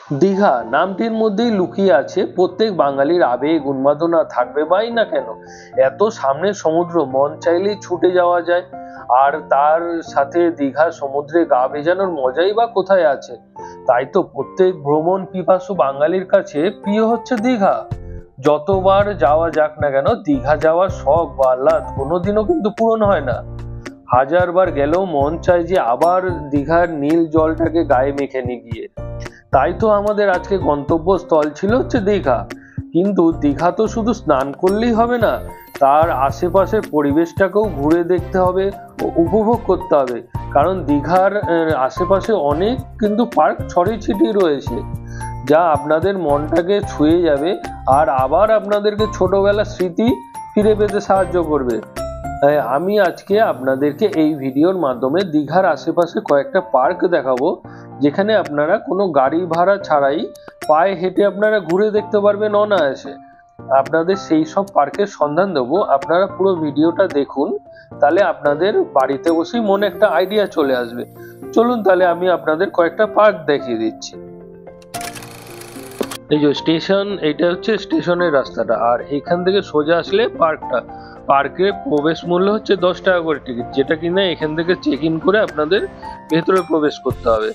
দীঘা নামটির মধ্যেই লুকিয়ে আছে প্রত্যেক বাঙালির আবেগ উন্মাদনা, থাকবে বাই না কেন। এত সামনে সমুদ্র, মন চাইলেই ছুটে যাওয়া যায়। আর তার সাথে দীঘা সমুদ্রে গা ভেজানোর মজাই বা কোথায় আছে। তাই তো প্রত্যেক ভ্রমণ পিপাসু বাঙালির কাছে প্রিয় হচ্ছে দীঘা। যতবার যাওয়া যাক না কেন, দীঘা যাওয়ার শখ বা আহ্লাদ কোনোদিনও কিন্তু পূরণ হয় না। হাজারবার গেলেও মন চায় যে আবার দীঘার নীল জলটাকে গায়ে মেখে নিয়ে গিয়ে। তাই তো আমাদের আজকে গন্তব্যস্থল ছিল হচ্ছে দীঘা। কিন্তু দীঘা তো শুধু স্নান করলেই হবে না, তার আশেপাশের পরিবেশটাকেও ঘুরে দেখতে হবে ও উপভোগ করতে হবে। কারণ দীঘার আশেপাশে অনেক কিন্তু পার্ক ছড়িয়ে ছিটিয়ে রয়েছে, যা আপনাদের মনটাকে ছুঁয়ে যাবে আর আবার আপনাদেরকে ছোটবেলার স্মৃতি ফিরে পেতে সাহায্য করবে। আমি আজকে আপনাদেরকে এই ভিডিওর মাধ্যমে দীঘার আশেপাশে কয়েকটা পার্ক দেখাবো, যেখানে আপনারা কোনো গাড়ি ভাড়া ছাড়াই পায়ে হেঁটে আপনারা ঘুরে দেখতে পারবেন অনায়াসে। আপনাদের সেই সব পার্কের সন্ধান দেবো, আপনারা পুরো ভিডিওটা দেখুন, তাহলে আপনাদের বাড়িতে বসেই মনে একটা আইডিয়া চলে আসবে। চলুন তাহলে আমি আপনাদের কয়েকটা পার্ক দেখিয়ে দিচ্ছি। এই যে স্টেশন, এইটা হচ্ছে স্টেশনের রাস্তাটা, আর এখান থেকে সোজা আসলে পার্কটা। পার্কের প্রবেশ মূল্য হচ্ছে 10 টাকা করে টিকিট, যেটা কিনা এখান থেকে চেক ইন করে আপনাদের ভেতরে প্রবেশ করতে হবে।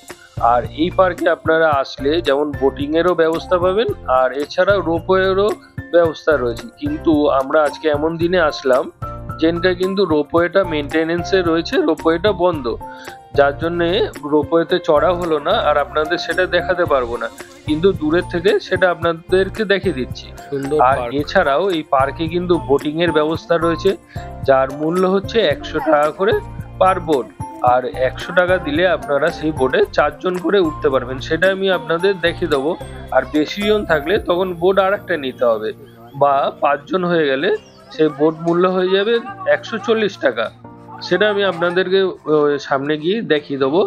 আর এই পার্কে আপনারা আসলে যেমন বোটিং এরও ব্যবস্থা পাবেন, আর এছাড়াও রোপওয়েরও ব্যবস্থা রয়েছে। কিন্তু আমরা আজকে এমন দিনে আসলাম যেটা কিন্তু রোপওয়েটা মেনটেনেন্সে রয়েছে, রোপওয়েটা বন্ধ, যার জন্যে রোপওয়েতে চড়া হলো না আর আপনাদের সেটা দেখাতে পারবো না। কিন্তু দূরের থেকে সেটা আপনাদেরকে দেখিয়ে দিচ্ছি। আর এছাড়াও এই পার্কে কিন্তু বোটিং এর ব্যবস্থা রয়েছে, যার মূল্য হচ্ছে 100 টাকা করে পার বোট। আর 100 টাকা দিলে আপনারা সেই বোটে 4 জন করে উঠতে পারবেন, সেটা আমি আপনাদের দেখিয়ে দেবো। আর বেশি জন থাকলে তখন বোট আর একটা নিতে হবে, বা 5 জন হয়ে গেলে সেই বোট মূল্য হয়ে যাবে 140 টাকা। সেটা আমি আপনাদেরকে সামনে গিয়ে দেখিয়ে দেবো।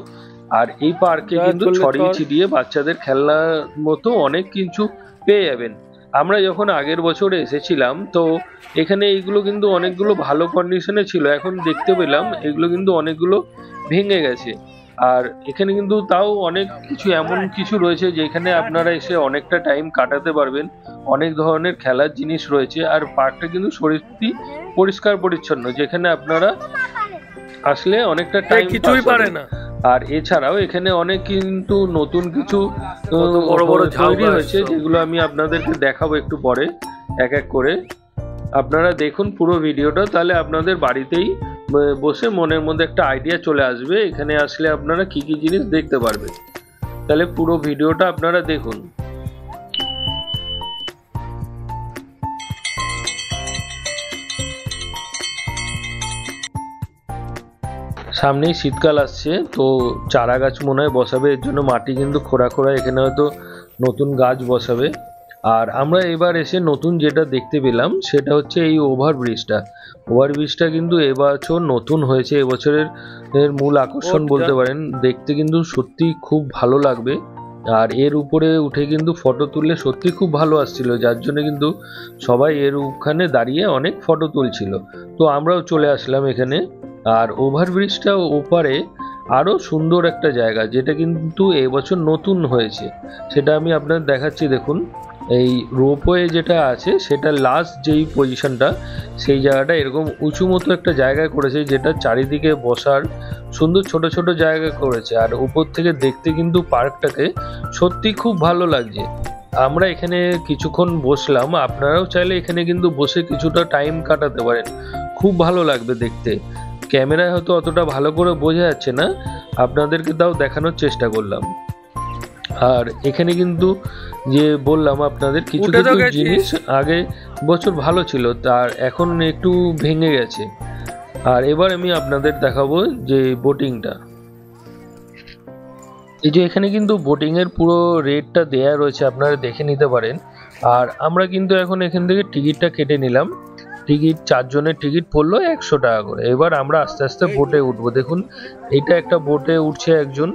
আর এই পার্কে কিন্তু ছড়িয়ে ছিটিয়ে বাচ্চাদের খেলনার মতো অনেক কিছু পেয়ে যাবেন। আমরা যখন আগের বছরে এসেছিলাম তো এখানে এইগুলো কিন্তু অনেকগুলো ভালো কন্ডিশনে ছিল, এখন দেখতে পেলাম এগুলো কিন্তু অনেকগুলো ভেঙে গেছে। আর এখানে কিন্তু তাও অনেক কিছু এমন কিছু রয়েছে যেখানে আপনারা এসে অনেকটা টাইম কাটাতে পারবেন। অনেক ধরনের খেলার জিনিস রয়েছে, আর পার্কটা কিন্তু সত্যি পরিষ্কার পরিচ্ছন্ন, যেখানে আপনারা আসলে অনেকটা টাইম কিছুই পারে না। আর এছাড়াও এখানে অনেক কিন্তু নতুন কিছু বড় বড় তৈরি হয়েছে, যেগুলো আমি আপনাদেরকে দেখাবো একটু পরে এক এক করে। আপনারা দেখুন পুরো ভিডিওটা, তাহলে আপনাদের বাড়িতেই বসে মনের মধ্যে একটা আইডিয়া চলে আসবে এখানে আসলে আপনারা কি কি জিনিস দেখতে পারবেন। তাহলে পুরো ভিডিওটা আপনারা দেখুন। সামনেই শীতকাল আসছে, তো চারা গাছ মনে হয় বসাবে, এর জন্য মাটি কিন্তু খোঁড়া খোঁড়া, এখানে হয়তো নতুন গাছ বসাবে। আর আমরা এবার এসে নতুন যেটা দেখতে পেলাম সেটা হচ্ছে এই ওভারব্রিজটা কিন্তু এবছর নতুন হয়েছে, এবছরের মূল আকর্ষণ বলতে পারেন। দেখতে কিন্তু সত্যি খুব ভালো লাগবে, আর এর উপরে উঠে কিন্তু ফটো তুললে সত্যি খুব ভালো আসছিল, যার জন্য কিন্তু সবাই এর ওখানে দাঁড়িয়ে অনেক ফটো তুলছিল। তো আমরাও চলে আসলাম এখানে। আর ওভারব্রিজটা ওপারে আরো সুন্দর একটা জায়গা, যেটা কিন্তু এবছর নতুন হয়েছে, সেটা আমি আপনাদের দেখাচ্ছি। দেখুন এই রোপওয়ে যেটা আছে সেটা লাস্ট যেই পজিশনটা, সেই জায়গাটা এরকম উঁচু মতো একটা জায়গায় করেছে, যেটা চারিদিকে বসার সুন্দর ছোট ছোট জায়গা করেছে। আর উপর থেকে দেখতে কিন্তু পার্কটাকে সত্যি খুব ভালো লাগছে। আমরা এখানে কিছুক্ষণ বসলাম, আপনারাও চাইলে এখানে কিন্তু বসে কিছুটা টাইম কাটাতে পারেন, খুব ভালো লাগবে দেখতে। ক্যামেরায় হয়তো অতটা ভালো করে বোঝা যাচ্ছে না, আপনাদেরকে তাও দেখানোর চেষ্টা করলাম। আর এখানে কিন্তু যে বললাম আপনাদের কিছু কিছু জিনিস আগে বছর ভালো ছিল, তার এখন একটু ভেঙে গেছে। আর এবার আমি আপনাদের দেখাবো যে বোটিংটা। এই যে এখানে কিন্তু বোটিং এর পুরো রেটটা দেয়া রয়েছে, আপনারা দেখে নিতে পারেন। আর আমরা কিন্তু এখন এখান থেকে টিকিটটা কেটে নিলাম। টিকিট 4 জনের টিকিট পড়লো 100 টাকা করে। এবার আমরা আস্তে আস্তে বোটে উঠবো। দেখুন এইটা একটা বোটে উঠছে একজন,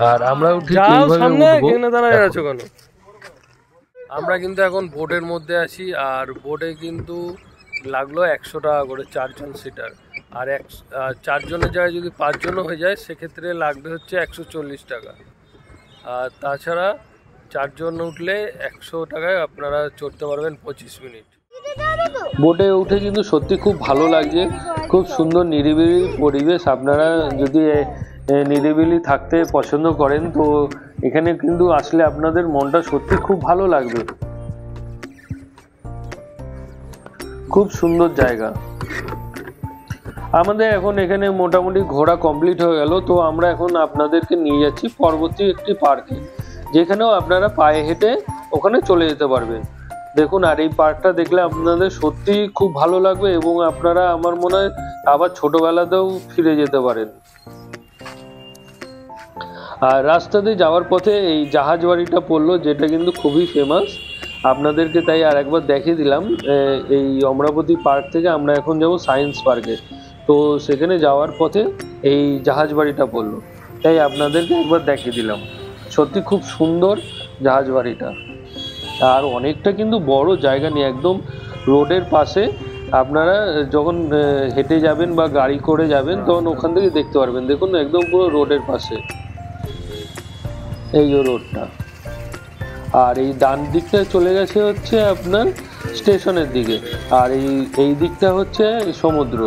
আর আমরা ঠিক এইভাবে উঠবো। আমরা কিন্তু এখন বোটের মধ্যে আছি, আর বোটে কিন্তু লাগলো 100 টাকা করে 4 জন সিটার। আর 4 জনের জায়গায় যদি 5 জনও হয়ে যায় সেক্ষেত্রে লাগবে হচ্ছে 140 টাকা। আর তাছাড়া চারজন উঠলে 100 টাকায় আপনারা চড়তে পারবেন 25 মিনিট। বোটে উঠে কিন্তু সত্যি খুব ভালো লাগছে, খুব সুন্দর নিরিবিলি পরিবেশ। আপনারা যদি নিরিবিলি থাকতে পছন্দ করেন তো এখানে কিন্তু আসলে আপনাদের মনটা সত্যি খুব ভালো লাগবে। খুব সুন্দর জায়গা। আমাদের এখন এখানে মোটামুটি ঘোরা কমপ্লিট হয়ে গেল, তো আমরা এখন আপনাদেরকে নিয়ে যাচ্ছি পরবর্তী একটি পার্কে, যেখানেও আপনারা পায়ে হেঁটে ওখানে চলে যেতে পারবেন। দেখুন, আর এই পার্কটা দেখলে আপনাদের সত্যি খুব ভালো লাগবে এবং আপনারা আমার মনে হয় আবার ছোটবেলাতেও ফিরে যেতে পারেন। আর রাস্তা দিয়ে যাওয়ার পথে এই জাহাজ বাড়িটা পড়লো, যেটা কিন্তু খুবই ফেমাস। আপনাদেরকে তাই আর একবার দেখিয়ে দিলাম। এই অমরাবতী পার্ক থেকে আমরা এখন যাব সায়েন্স পার্কে, তো সেখানে যাওয়ার পথে এই জাহাজ বাড়িটা পড়লো, তাই আপনাদেরকে একবার দেখিয়ে দিলাম। সত্যি খুব সুন্দর জাহাজ বাড়িটা, আর অনেকটা কিন্তু বড় জায়গা নিয়ে, একদম রোডের পাশে। আপনারা যখন হেঁটে যাবেন বা গাড়ি করে যাবেন তখন ওখান থেকে দেখতে পারবেন। দেখুন, একদম পুরো রোডের পাশে এই যে রোডটা। আর এই ডান দিকটা চলে গেছে হচ্ছে আপনার স্টেশনের দিকে, আর এই দিকটা হচ্ছে সমুদ্র।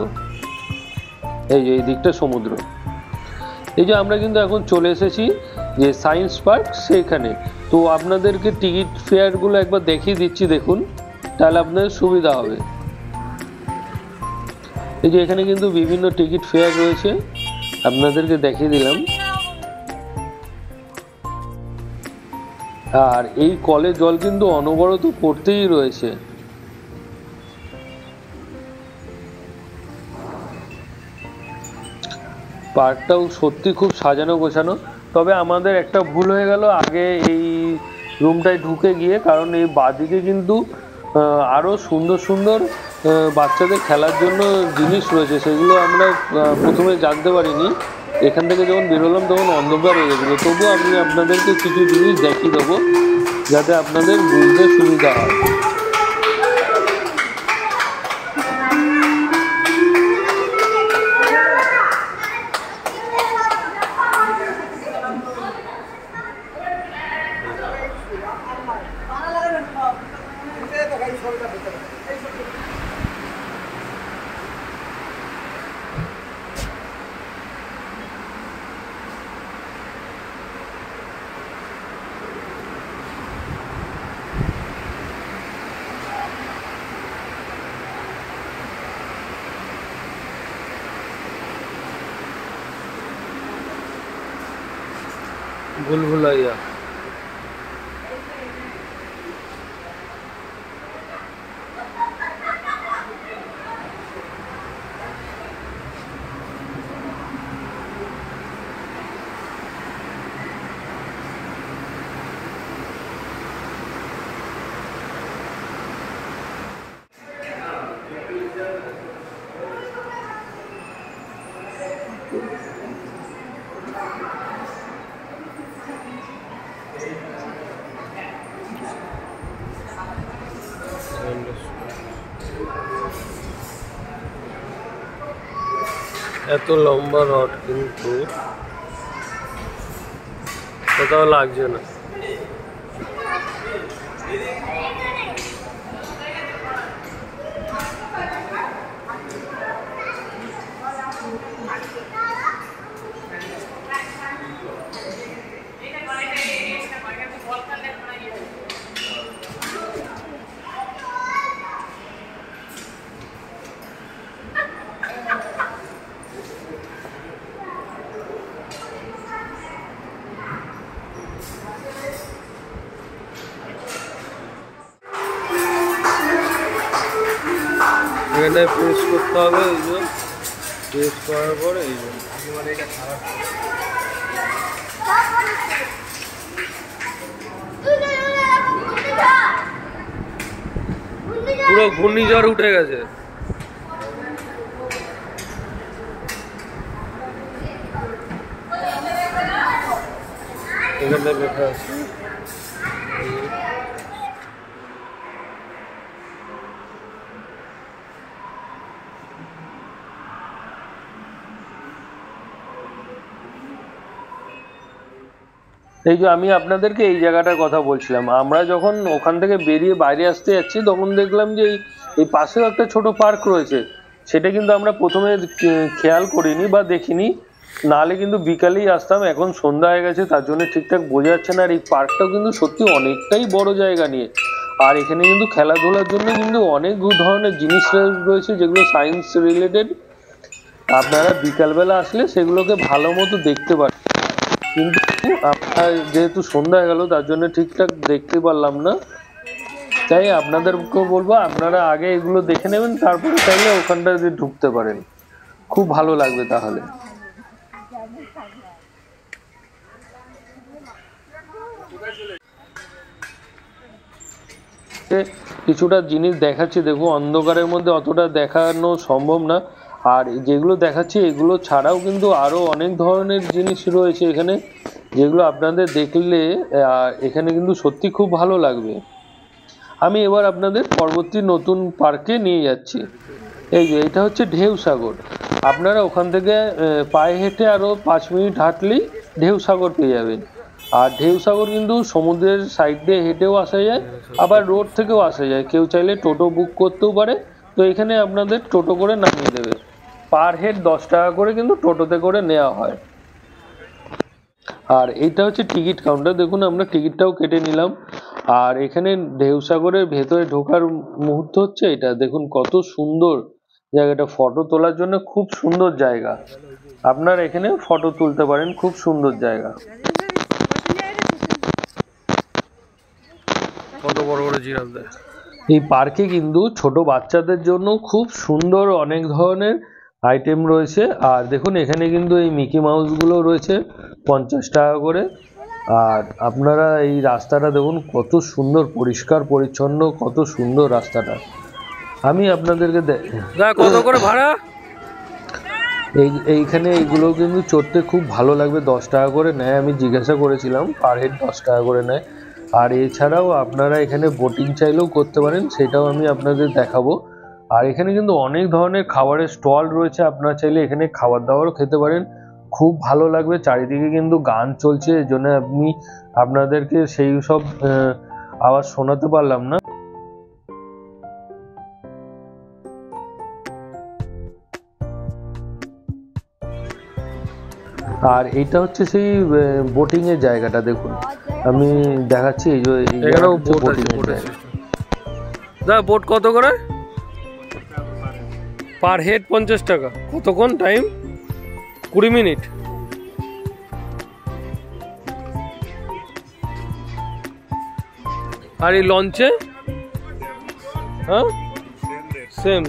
এই দিকটা সমুদ্র। এই যে আমরা কিন্তু এখন চলে এসেছি যে সায়েন্স পার্ক সেখানে। তো আপনাদেরকে টিকিট ফেয়ারগুলো একবার দেখিয়ে দিচ্ছি, দেখুন, তাহলে আপনাদের সুবিধা হবে। এই যে এখানে কিন্তু বিভিন্ন টিকিট ফেয়ার রয়েছে, আপনাদেরকে দেখিয়ে দিলাম। আর এই কলের জল কিন্তু অনবরত পড়তেই রয়েছে। পার্কটাও সত্যি খুব সাজানো গোছানো। তবে আমাদের একটা ভুল হয়ে গেল আগে এই রুমটায় ঢুকে গিয়ে, কারণ এই বাঁদিকে কিন্তু আরও সুন্দর সুন্দর বাচ্চাদের খেলার জন্য জিনিস রয়েছে, সেগুলো আমরা প্রথমে জানতে পারিনি। এখান থেকে যখন বেরোলাম তখন অন্ধকার হয়ে গেছিলো। তবুও আমি আপনাদেরকে কিছু জিনিস দেখিয়ে দেবো যাতে আপনাদের বুঝতে সুবিধা হয়। ভুলভুলাইয়া। এত লম্বা রড কিন্তু কোথাও লাগছে না। এখানে প্রেস করতে হবে, এই যে প্রেস করার পরে এই যে পুরো ঘূর্ণিঝড় উঠে গেছে। এখানে লেখা আছে এই যে আমি আপনাদেরকে এই জায়গাটার কথা বলছিলাম, আমরা যখন ওখান থেকে বেরিয়ে বাইরে আসতে যাচ্ছি তখন দেখলাম যে এই পাশেও একটা ছোট পার্ক রয়েছে। সেটা কিন্তু আমরা প্রথমে খেয়াল করিনি বা দেখিনি, নাহলে কিন্তু বিকালেই আসতাম। এখন সন্ধ্যা হয়ে গেছে, তার জন্য ঠিকঠাক বোঝা যাচ্ছে না। আর এই পার্কটাও কিন্তু সত্যি অনেকটাই বড় জায়গা নিয়ে। আর এখানে কিন্তু খেলাধুলার জন্য কিন্তু অনেক ধরনের জিনিস রয়েছে যেগুলো সায়েন্স রিলেটেড। আপনারা বিকালবেলা আসলে সেগুলোকে ভালো মতো দেখতে পারেন, কিন্তু আপনার যেহেতু সন্ধ্যা হয়ে গেল তার জন্য ঠিকঠাক দেখতে পারলাম না। তাই আপনাদেরকেও বলবো আপনারা আগে এগুলো দেখে নেবেন, তারপরে চাইলে ওখানটা যদি ঢুকতে পারেন খুব ভালো লাগবে। তাহলে কিছুটা জিনিস দেখাচ্ছি, দেখো অন্ধকারের মধ্যে অতটা দেখানো সম্ভব না। আর যেগুলো দেখাচ্ছি এগুলো ছাড়াও কিন্তু আরো অনেক ধরনের জিনিস রয়েছে এখানে, যেগুলো আপনাদের দেখলে এখানে কিন্তু সত্যি খুব ভালো লাগবে। আমি এবার আপনাদের পরবর্তী নতুন পার্কে নিয়ে যাচ্ছি। এই যে এটা হচ্ছে ঢেউ সাগর। আপনারা ওখান থেকে পায়ে হেঁটে আরো 5 মিনিট হাঁটলেই ঢেউ সাগর পেয়ে যাবেন। আর ঢেউ সাগর কিন্তু সমুদ্রের সাইড দিয়ে হেঁটেও আসা যায়, আবার রোড থেকেও আসা যায়। কেউ চাইলে টোটো বুক করতেও পারে, তো এখানে আপনাদের টোটো করে নামিয়ে দেবে। পার হেড 10 টাকা করে কিন্তু টোটোতে করে নেওয়া হয়। আর এইটা হচ্ছে টিকিট কাউন্টার, দেখুন আমরা টিকিটটাও কেটে নিলাম। আর এখানে ঢেউসাগরের ভেতরে ঢোকার মুহূর্ত হচ্ছে এটা, দেখুন কত সুন্দর জায়গাটা। ফটো তোলার জন্য খুব সুন্দর জায়গা, আপনারা এখানে ফটো তুলতে পারেন, খুব সুন্দর জায়গা। কত বড় বড় জিরাফ। এই পার্কে কিন্তু ছোট বাচ্চাদের জন্য খুব সুন্দর অনেক ধরনের আইটেম রয়েছে। আর দেখুন এখানে কিন্তু এই মিকি মাউস গুলো রয়েছে 50 টাকা করে। আর আপনারা এই রাস্তাটা দেখুন কত সুন্দর, পরিষ্কার পরিচ্ছন্ন, কত সুন্দর রাস্তাটা। আমি আপনাদেরকে কত করে ভাড়া এইখানে এইগুলো কিন্তু চড়তে খুব ভালো লাগবে। 10 টাকা করে নেয়, আমি জিজ্ঞাসা করেছিলাম, পার হেড 10 টাকা করে নেয়। আর এছাড়াও আপনারা এখানে বোটিং চাইলেও করতে পারেন, সেটাও আমি আপনাদের দেখাবো। আর এখানে কিন্তু অনেক ধরনের খাবারের স্টল রয়েছে, আপনারা চাইলে এখানে খাবার দাবারও খেতে পারেন, খুব ভালো লাগবে। চারিদিকে কিন্তু গান চলছে, এর জন্য আমি আপনাদেরকে সেই সব আওয়াজ শোনাতে পারলাম না। আর এইটা হচ্ছে সেই বোটিং এর জায়গাটা, দেখুন আমি দেখাচ্ছি। এই যে এখানেও বোটিং এর জায়গা। দা বোট কত করে? পার হেড 50 টাকা। কতক্ষণ টাইম? 20 মিনিট। আর এই লঞ্চে? হ্যাঁ সেম।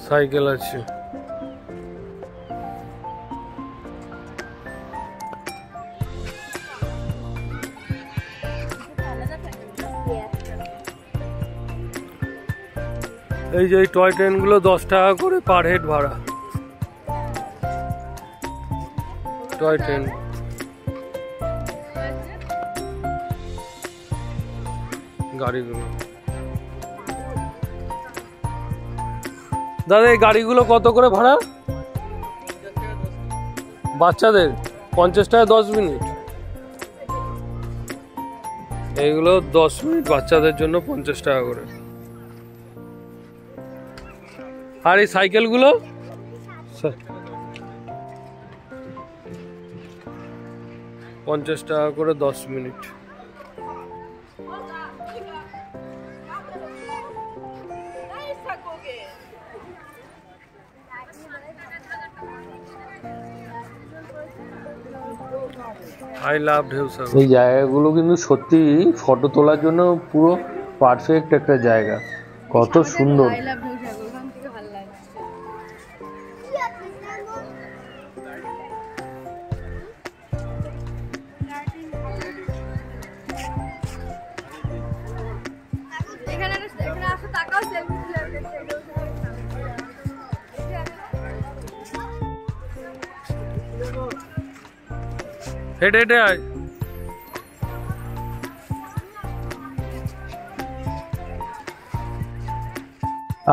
সাইকেল আছে। এই যে টয় ট্রেন গুলো 10 টাকা করে পার হেড ভাড়া। টয় ট্রেন গাড়িগুলো। দাদা এই গাড়িগুলো কত করে ভাড়া? বাচ্চাদের 50 টাকা 10 মিনিট। এইগুলো 10 মিনিট বাচ্চাদের জন্য 50 টাকা করে। আর এই সাইকেলগুলো 50 টাকা করে 10 মিনিট। I love ঢেউসাগর। এই জায়গাগুলো কিন্তু সত্যি ফটো তোলার জন্য পুরো পারফেক্ট একটা জায়গা, কত সুন্দর। হেঁটে হেঁটে আয়।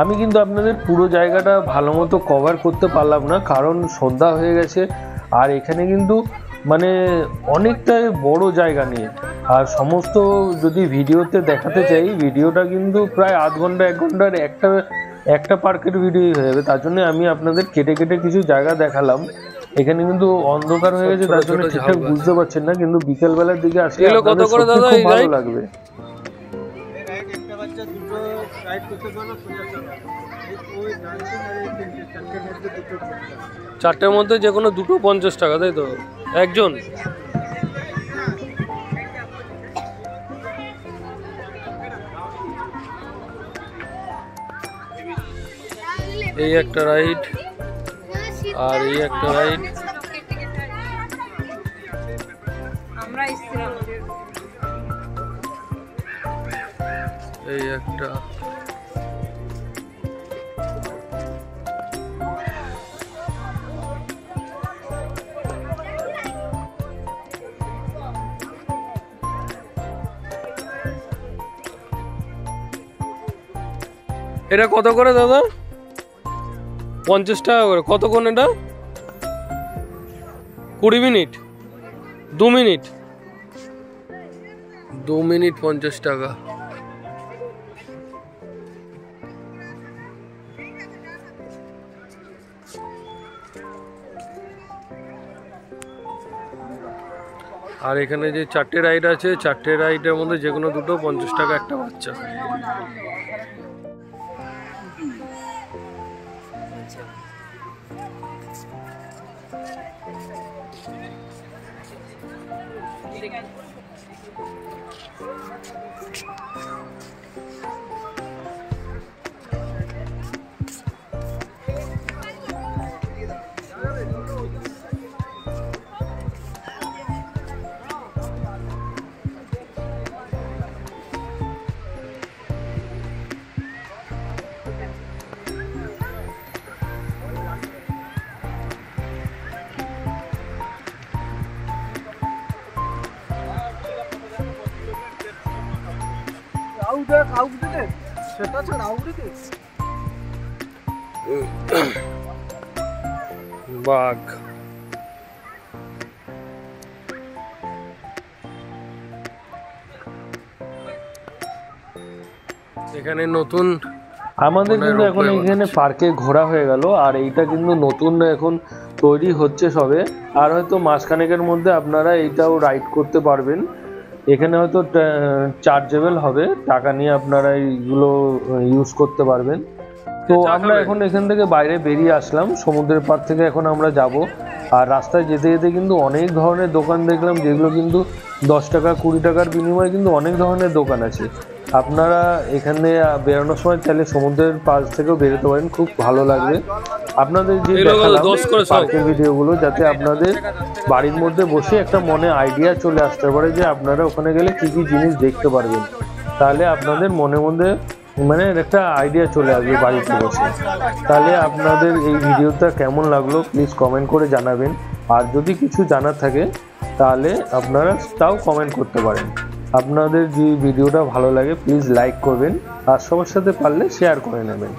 আমি কিন্তু আপনাদের পুরো জায়গাটা ভালো মতো কভার করতে পারলাম না, কারণ সন্ধ্যা হয়ে গেছে। আর এখানে কিন্তু মানে অনেকটাই বড় জায়গা নিয়ে, আর সমস্ত যদি ভিডিওতে দেখাতে চাই, ভিডিওটা কিন্তু প্রায় আধ ঘন্টা 1 ঘন্টার একটা পার্কের ভিডিও হয়ে যাবে। তার জন্য আমি আপনাদের কেটে কেটে কিছু জায়গা দেখালাম। এখানে কিন্তু অন্ধকার হয়ে গেছে, তার জন্য ঠিকঠাক বুঝতে পারছেন না, কিন্তু বিকেলবেলার দিকে আসলে আপনাদের সত্যি খুব ভালো লাগবে। চারটের মধ্যে যে কোনো দুটো 50 টাকা, তাই তো একজন? এই একটা রাইড আর এই একটা রাইড। এই একটা এটা কত করে দাদা? 50 টাকা করে। কতক্ষণ এটা? 20 মিনিট? 2 মিনিট? 2 মিনিট 50 টাকা। আর এখানে যে 4টে রাইড আছে, 4টে রাইডের মধ্যে যে কোনো দুটো 50 টাকা একটা বাচ্চা। বাঘ। এখানে নতুন আমাদের কিন্তু এখন এখানে পার্কে ঘোরা হয়ে গেল, আর এইটা কিন্তু নতুন এখন তৈরি হচ্ছে সবে, আর হয়তো মাসখানেকের মধ্যে আপনারা এইটাও রাইড করতে পারবেন। এখানে হয়তো চার্জেবল হবে, টাকা নিয়ে আপনারা এইগুলো ইউজ করতে পারবেন। তো আমরা এখন এখান থেকে বাইরে বেরিয়ে আসলাম, সমুদ্রের পাড় থেকে এখন আমরা যাব। আর রাস্তায় যেতে যেতে কিন্তু অনেক ধরনের দোকান দেখলাম, যেগুলো কিন্তু 10 টাকা 20 টাকার বিনিময়ে কিন্তু অনেক ধরনের দোকান আছে। আপনারা এখানে বেরোনোর সময় চাইলে সমুদ্রের পাশ থেকেও বেরোতে পারেন, খুব ভালো লাগবে। আপনাদের যে দেখালাম পার্কের ভিডিওগুলো, যাতে আপনাদের বাড়ির মধ্যে বসে একটা মনে আইডিয়া চলে আসতে পারে যে আপনারা ওখানে গেলে কী কী জিনিস দেখতে পারবেন। তাহলে আপনাদের মনে মধ্যে মানে একটা আইডিয়া চলে আসবে বাড়িতে বসে। তাহলে আপনাদের এই ভিডিওটা কেমন লাগলো প্লিজ কমেন্ট করে জানাবেন। আর যদি কিছু জানার থাকে তাহলে আপনারা তাও কমেন্ট করতে পারেন। আপনাদের যে ভিডিওটা ভালো লাগে প্লিজ লাইক করবেন, আর সবার সাথে পারলে শেয়ার করে নেবেন।